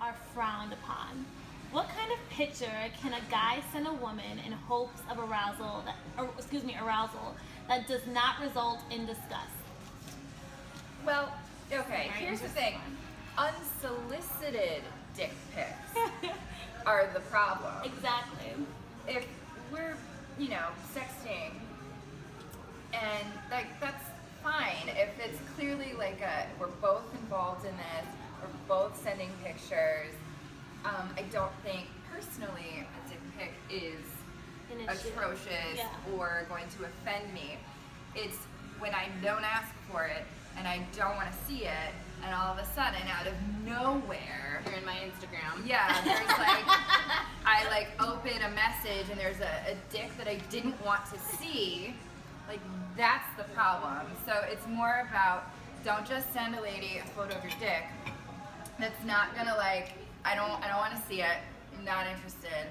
are frowned upon. What kind of picture can a guy send a woman in hopes of arousal that does not result in disgust? Well, okay, here's the thing. Unsolicited dick pics are the problem. Exactly. If we're, sexting, and that's fine. If it's clearly we're both involved in this, we're both sending pictures. I don't think personally a dick pic is atrocious or going to offend me. It's when I don't ask for it and I don't want to see it, and all of a sudden, out of nowhere, you're in my Instagram. Yeah, there's I open a message and there's a dick that I didn't want to see. That's the problem. So it's more about, don't just send a lady a photo of your dick. That's not gonna I don't want to see it. I'm not interested.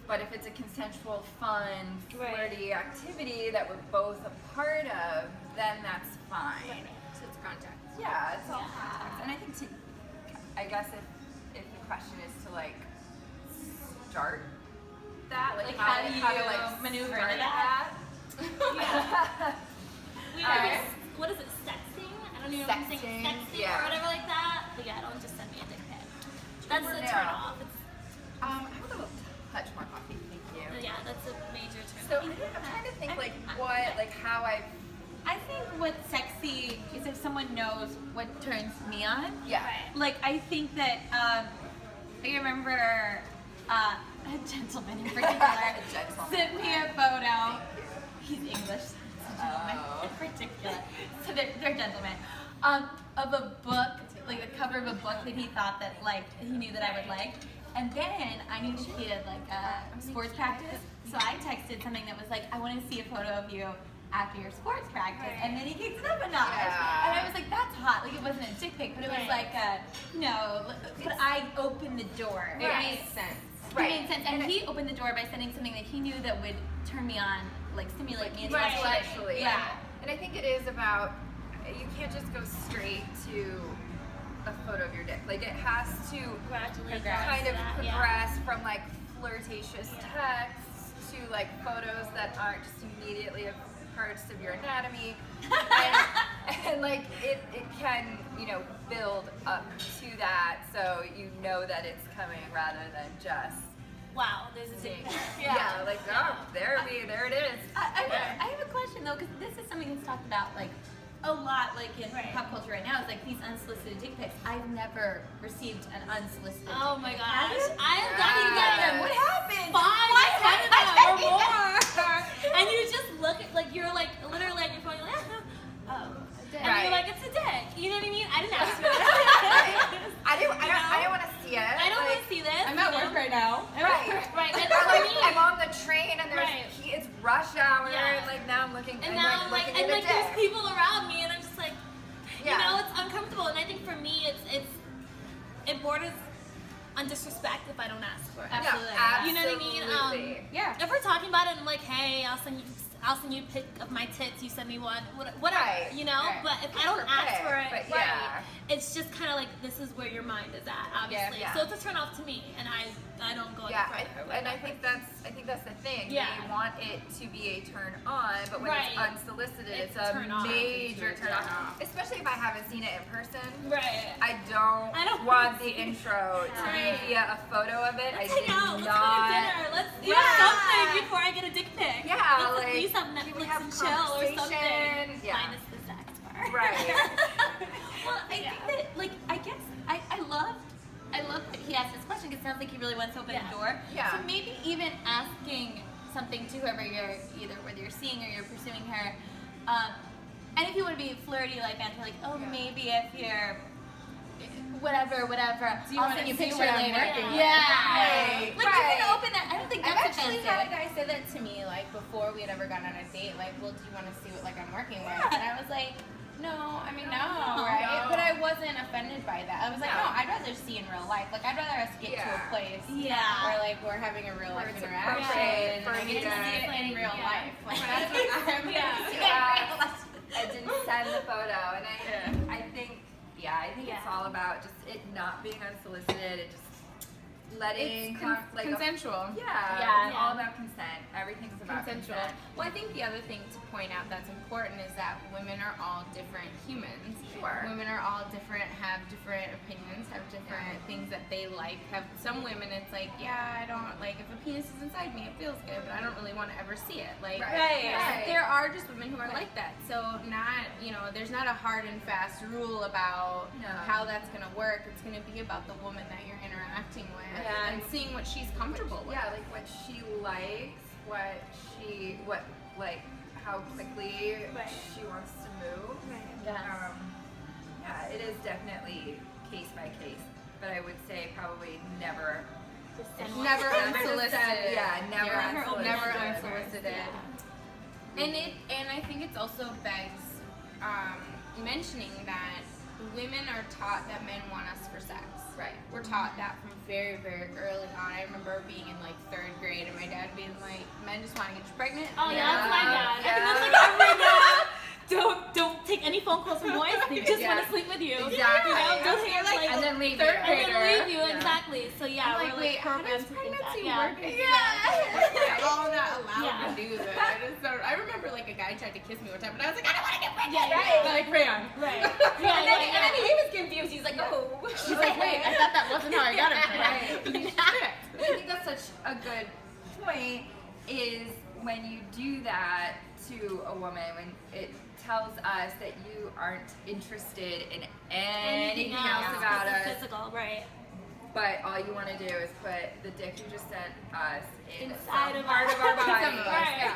But if it's a consensual, fun, flirty activity that we're both a part of, then that's fine. Right. So it's contact. Yeah, it's all contact. And I think I guess if the question is to start that, how do you maneuver that? Yeah. What is it? Sexting? I don't even know if I'm saying sexting or whatever like that. But yeah, don't just send me a dick pic. That's a turn off. I have a little touch more coffee, thank you. Yeah, that's a major turn So off. I'm trying to think how I think what's sexy is if someone knows what turns me on. Yeah. I think that I remember a gentleman in particular sent me a photo. He's English, so it's a gentleman in particular. So they're gentlemen. Of a book, the cover of a book that he thought that he knew that I would like. And then I knew she did a sports practice, so I texted something that was I want to see a photo of you after your sports practice, and then he kicks it up a notch. And I was like, that's hot. It wasn't a dick pic, but it was but I opened the door. It made sense. Right. It made sense. And he opened the door by sending something that he knew that would turn me on, stimulate me intellectually. Yeah. And I think it is about, you can't just go straight to a photo of your dick. It has to kind of progress from flirtatious texts to photos that aren't just immediately of parts of your anatomy, and it can build up to that, so you know that it's coming rather than just there's a dick pic. there it is. I have a question though, because this is something that's talked about a lot in pop culture right now. Is these unsolicited dick pics. I've never received an unsolicited. Oh my gosh! I have gotten them. What happened? 5 of them or more, and you just look at you're literally on your phone. You're and you're it's a dick. You know what I mean? I didn't ask for it. I didn't want to see it. I don't want to see this. I'm at work right now. Right. And I'm on the train and it's rush hour and now I'm looking. And now I'm there's people around me and I'm just it's uncomfortable. And I think for me it borders on disrespect if I don't ask for it. Absolutely. Yeah, you know what I mean? If we're talking about it and hey, I'll send you a pic of my tits, you send me one, whatever, but if I don't ask for it, it's just kind of this is where your mind is at, obviously. So it's a turn off to me, and I don't go and I think that's the thing. You want it to be a turn on, but when it's unsolicited, it's a major turn off. Especially if I haven't seen it in person. I don't want the intro to be via a photo of it. Let's hang out. Let's go to dinner. Let's do something before I get a dick pic. Let's at least have Netflix and chill or something. Minus the sex part. Well, I think that I love that he asked this question because it sounds like he really wants to open the door. So maybe even asking something to whoever whether you're seeing or you're pursuing her, and if you want to be flirty banter, maybe if you're whatever, I'll send you a picture later. You can open that. I don't think that's offensive. I've actually had a guy say that to me before we had ever gone on a date. Well, do you want to see what I'm working with? And I was like, no, right? But I wasn't offended by that. I was like, no, I'd rather see in real life. I'd rather us get to a place where we're having a real life interaction and I get to see it in real life. That's what I didn't send the photo, and I think it's all about just it not being unsolicited. It just letting consensual. It's all about consent. Everything's about Consensual. consent. Well, I think the other thing to point out that's important is that women are all different humans. Sure. Women are all different, have different opinions, have different things that they like. Have some women, it's like, I don't like if a penis is inside me, it feels good, but I don't really want to ever see it. Like, there are just women who are like that. So there's not a hard and fast rule about how that's going to work. It's going to be about the woman that you're interacting with and seeing what she's comfortable with. Yeah, like what she likes, how quickly she wants to move. It is definitely case by case, but I would say probably never unsolicited. Never unsolicited. And I think it's also begs mentioning that women are taught that men want us for sex. Right. We're taught that from very, very early on. I remember being in like 3rd grade and my dad being like, men just want to get you pregnant. Oh yeah, that's my dad. I think that's like every man. Don't take any phone calls from boys. They just want to sleep with you. Exactly. Don't take like and then leave third you. grader. And then leave you, exactly. So I'm we're like how does programmed to think that. pregnancy work? We're all not allowed to do that. I remember like a guy tried to kiss me one time and I was like, I don't want to get pregnant. Like crayon. Right. And then he was confused. He's like, oh. She's like, wait, I thought that wasn't how I got it. I think that's such a good point is when you do that to a woman, when it tells us that you aren't interested in anything else about us. Physical, right. But all you want to do is put the dick you just sent us inside some of part of our body. Right.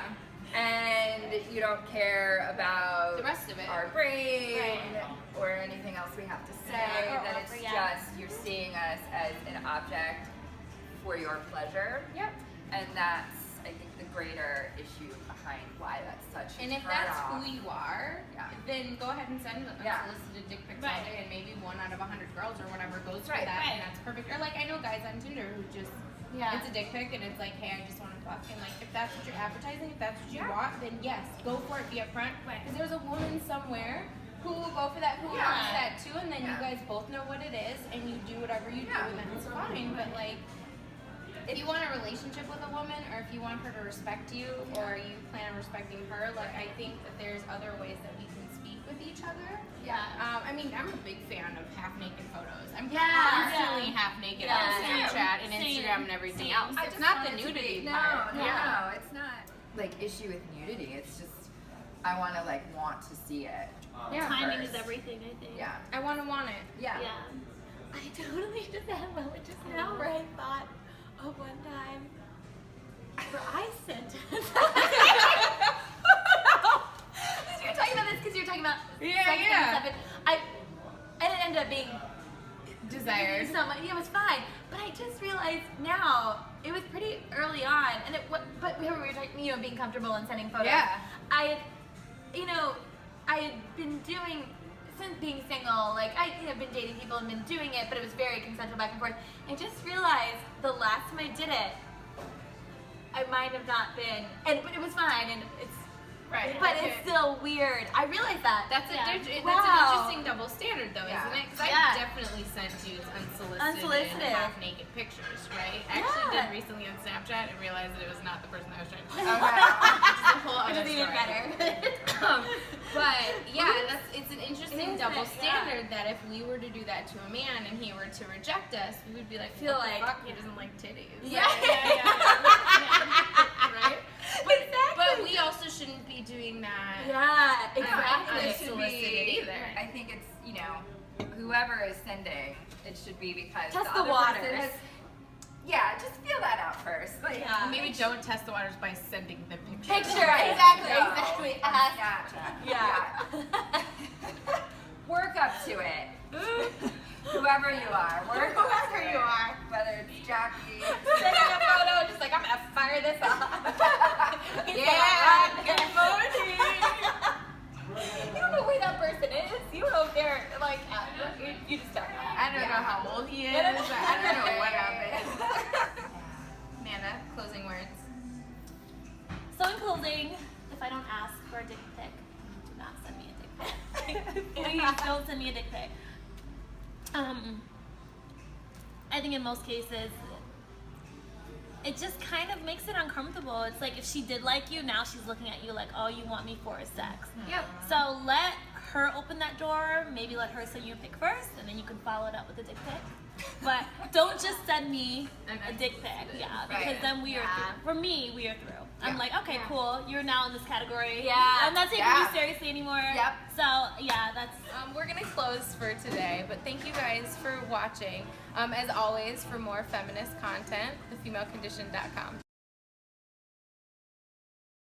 And you don't care about the rest of it, our brain or anything else we have to say. That it's just you're seeing us as an object for your pleasure. Yep. And that's, I think, the greater issue behind why that's such a And if turn that's off. who you are, then go ahead and send unsolicited dick pics all day, and maybe 1 out of 100 girls or whatever goes for that, and that's perfect. Or like I know guys on Tinder who just it's a dick pic and it's like, hey, I just want to fuck, and like if that's what you're advertising, if that's what you want, then yes, go for it. Be upfront. Because there's a woman somewhere who will go for that, who wants that too, and then you guys both know what it is, and you do whatever you do, and that's fine. But like, if you want a relationship with a woman, or if you want her to respect you, or you plan on respecting her, like I think that there's other ways that we can speak with each other. I mean, I'm a big fan of half-naked photos. I'm constantly half-naked on Snapchat and Instagram and everything else. It's not the nudity part. No, it's not like issue with nudity. It's just I want to want to see it. Timing is everything, I think. Yeah. I want it. Yeah. I totally did that moment just now where I thought of one time where I sent You're talking about this because you're talking about sex and stuff. And it ended up being desired. It was fine, but I just realized now it was pretty early on, and but we were talking, being comfortable and sending photos. Yeah. I had been doing since being single. Like I have been dating people and been doing it, but it was very consensual back and forth. I just realized the last time I did it, I might have not been, but it was fine, and it's. Right. But it's still weird. I realized that. That's an interesting double standard, though, isn't it? Because I definitely sent you unsolicited half-naked pictures, right? I actually did recently on Snapchat and realized that it was not the person I was trying to see. Which is a whole other story. Even better. But it's an interesting double standard that if we were to do that to a man and he were to reject us, we would be like, what the fuck? He doesn't like titties. Yeah. Right? But we also shouldn't be doing that. Yeah, exactly. Unsolicited either. I think it's, whoever is sending, it should be because Test the other waters. person has, just feel that out first. Maybe don't test the waters by sending them pictures. Exactly. Work up to it. Whoever you are. Whether it's Jackie. Sending a photo, just like, I'm going to fire this off. Good morning. You don't know where that person is. You don't know if they're like, you just don't know. I don't know how old he is. I don't know what happened. Amanda, closing words. So in closing, if I don't ask for a dick pic, do not send me a dick pic. Please don't send me a dick pic. I think in most cases, it just kind of makes it uncomfortable. It's like if she did like you, now she's looking at you like, all you want me for is sex. Yep. So let her open that door. Maybe let her send you a pic first, and then you can follow it up with a dick pic. But don't just send me a dick pic, because then we are through. For me, we are through. I'm like, okay, cool. You're now in this category. I'm not taking you seriously anymore. So that's. We're gonna close for today, but thank you guys for watching. As always, for more feminist content, TheFemaleCondition.com.